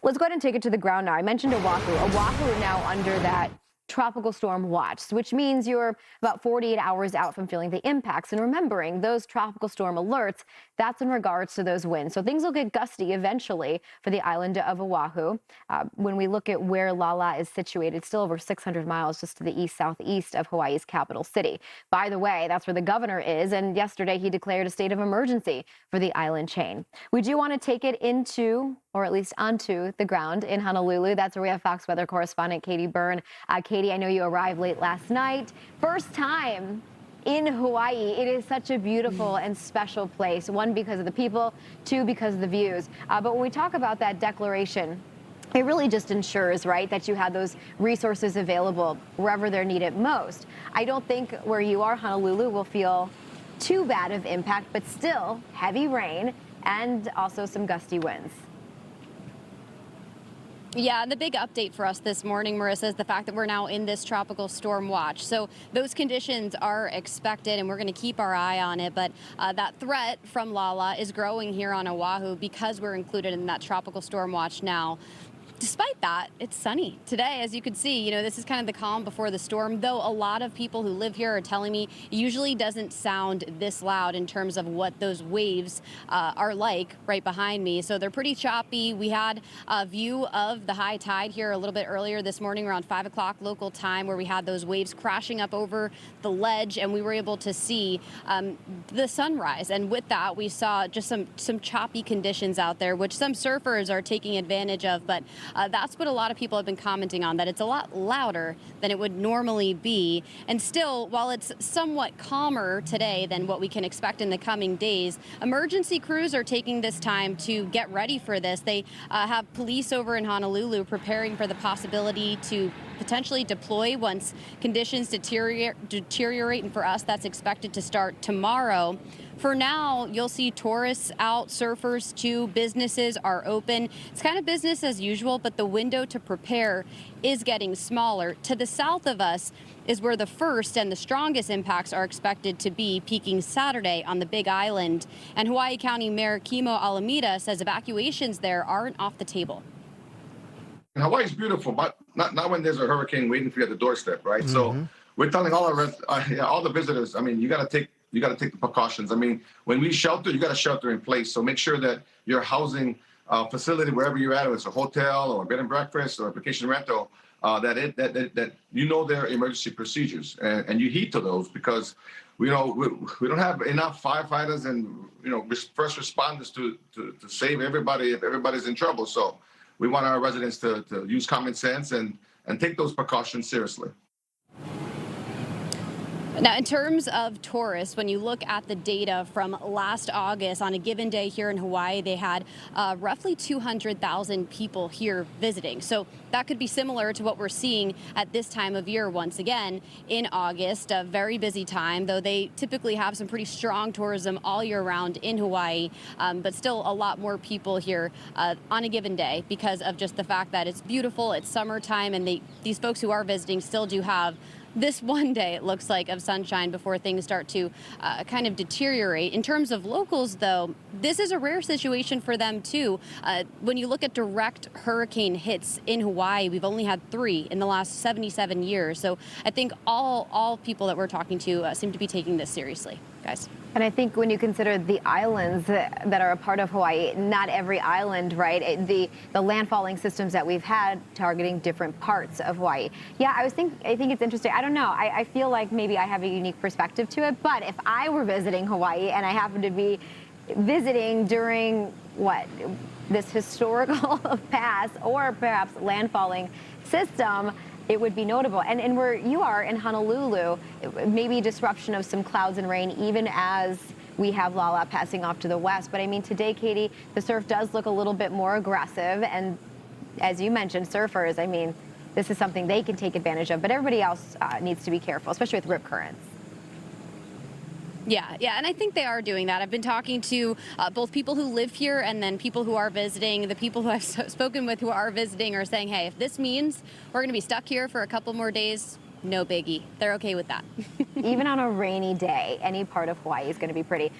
Let's go ahead and take it to the ground now. I mentioned Oahu. Oahu now under that tropical storm watch, which means you're about 48 hours out from feeling the impacts. And remembering those tropical storm alerts, that's in regards to those winds. So things will get gusty eventually for the island of Oahu. When we look at where Lala is situated, still over 600 miles just to the east-southeast of Hawaii's capital city. By the way, that's where the governor is. And yesterday he declared a state of emergency for the island chain. We do want to take it into, or at least onto, the ground in Honolulu. That's where we have Fox Weather Correspondent Katie Byrne. Katie, I know you arrived late last night. First time in Hawaii. It is such a beautiful and special place. One, because of the people, two, because of the views. But when we talk about that declaration, it really just ensures, right, that you have those resources available wherever they're needed most. I don't think where you are, Honolulu, will feel too bad of impact, but still heavy rain and also some gusty winds. Yeah, and the big update for us this morning, Marissa, is the fact that we're now in this tropical storm watch. So those conditions are expected, and we're going to keep our eye on it. But that threat from Lala is growing here on Oahu because we're included in that tropical storm watch now. Despite that, it's sunny today, as you can see. You know, this is kind of the calm before the storm, though a lot of people who live here are telling me it usually doesn't sound this loud in terms of what those waves are like right behind me. So they're pretty choppy. We had a view of the high tide here a little bit earlier this morning around 5 o'clock local time, where we had those waves crashing up over the ledge, and we were able to see the sunrise. And with that, we saw just some choppy conditions out there, which some surfers are taking advantage of. But that's what a lot of people have been commenting on, that it's a lot louder than it would normally be. And still, while it's somewhat calmer today than what we can expect in the coming days, emergency crews are taking this time to get ready for this. They have police over in Honolulu preparing for the possibility to potentially deploy once conditions deteriorate, and for us, that's expected to start tomorrow. For now, you'll see tourists out, surfers too, businesses are open. It's kind of business as usual, but the window to prepare is getting smaller. To the south of us is where the first and the strongest impacts are expected to be, peaking Saturday on the Big Island. And Hawaii County Mayor Kimo Alameda says evacuations there aren't off the table. Hawaii's beautiful, but not when there's a hurricane waiting for you at the doorstep, right? So we're telling all all the visitors, I mean, you got to take the precautions. I mean, when we shelter, you got to shelter in place. So make sure that your housing facility, wherever you're at, whether it's a hotel or a bed and breakfast or a vacation rental, that you know their emergency procedures and you heed to those, because we don't have enough firefighters and first responders to save everybody if everybody's in trouble. So we want our residents to use common sense and take those precautions seriously. Now, in terms of tourists, when you look at the data from last August, on a given day here in Hawaii, they had roughly 200,000 people here visiting. So that could be similar to what we're seeing at this time of year once again in August, a very busy time, though they typically have some pretty strong tourism all year round in Hawaii, but still a lot more people here on a given day because of just the fact that it's beautiful, it's summertime, and these folks who are visiting still do have this one day, it looks like, of sunshine before things start to kind of deteriorate. In terms of locals, though, this is a rare situation for them, too. When you look at direct hurricane hits in Hawaii, we've only had 3 in the last 77 years. So I think all people that we're talking to seem to be taking this seriously, guys. And I think when you consider the islands that are a part of Hawaii, not every island, right? The landfalling systems that we've had targeting different parts of Hawaii. Yeah, I think it's interesting. I don't know. I feel like maybe I have a unique perspective to it. But if I were visiting Hawaii and I happened to be visiting during this historical past or perhaps landfalling system, it would be notable. And where you are in Honolulu, maybe disruption of some clouds and rain, even as we have Lala passing off to the west. But I mean, today, Katie, the surf does look a little bit more aggressive. And as you mentioned, surfers, I mean, this is something they can take advantage of. But everybody else needs to be careful, especially with rip currents. Yeah, and I think they are doing that. I've been talking to both people who live here and then people who are visiting. The people who I've spoken with who are visiting are saying, hey, if this means we're going to be stuck here for a couple more days, no biggie. They're okay with that. Even on a rainy day, any part of Hawaii is going to be pretty.